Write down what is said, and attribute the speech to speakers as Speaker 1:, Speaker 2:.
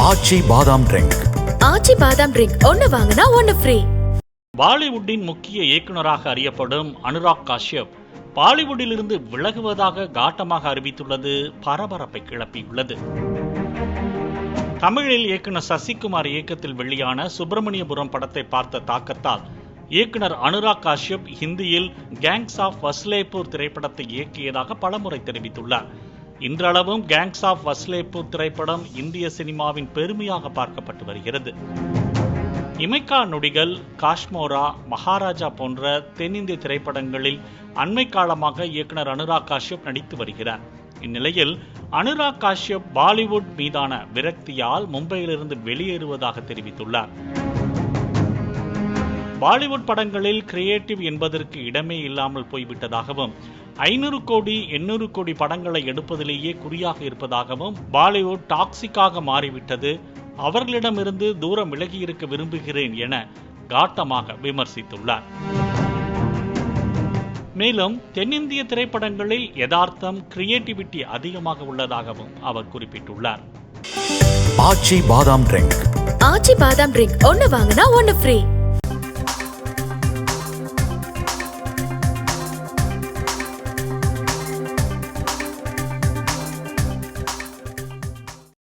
Speaker 1: ஆச்சி பாதாம் ட்ரிங்க்.
Speaker 2: ஆச்சி பாதாம் ட்ரிங்க் ஒன்னு வாங்கினா ஒன்னு ஃப்ரீ.
Speaker 3: பாலிவுட்டின் முக்கிய இயக்குநராக அறியப்படும் அனுராக் காஷ்யப் பாலிவுட்டிலிருந்து விலகுவதாக காட்டமாக அறிவித்துள்ளது பரபரப்பை கிளப்பியுள்ளது. தமிழில் இயக்குனர் சசிகுமார் இயக்கத்தில் வெளியான சுப்பிரமணியபுரம் படத்தை பார்த்த தாக்கத்தால் இயக்குனர் அனுராக் காஷ்யப் ஹிந்தியில் கேங்ஸ் ஆஃப் வஸ்லேபூர் திரைப்படத்தை இயக்கியதாக பலமுறை தெரிவித்துள்ளார். இன்றளவும் கேங்ஸ் ஆஃப் வஸ்லேபூர் திரைப்படம் இந்திய சினிமாவின் பெருமையாக பார்க்கப்பட்டு வருகிறது. இமைக்கா நொடிகள், காஷ்மோரா, மகாராஜா போன்ற தென்னிந்திய திரைப்படங்களில் அண்மை காலமாக இயக்குனர் அனுராக் காஷ்யப் நடித்து வருகிறார். இந்நிலையில் அனுராக் காஷ்யப் பாலிவுட் மீதான விரக்தியால் மும்பையிலிருந்து வெளியேறுவதாக தெரிவித்துள்ளார். பாலிவுட் படங்களில் கிரியேட்டிவ் என்பதற்கு இடமே இல்லாமல் போய்விட்டதாகவும் 500 கோடி 800 கோடி படங்களை எடுப்பதிலேயே குறியாக இருப்பதாகவும் பாலிவுட் டாக்ஸிக்காக மாறிவிட்டது, அவர்களிடமிருந்து தூரம் விலகி இருக்க விரும்புகிறேன் என காட்டமாக விமர்சித்துள்ளார். மேலும் தென்னிந்திய திரைப்படங்களில் யதார்த்தம், கிரியேட்டிவிட்டி அதிகமாக உள்ளதாகவும் அவர் குறிப்பிட்டுள்ளார்.
Speaker 1: ஆச்சி பாதாம் ட்ரிங்க்.
Speaker 2: ஆச்சி பாதாம் ட்ரிங்க் ஒன்னு வாங்கினா ஒன்னு ஃப்ரீ.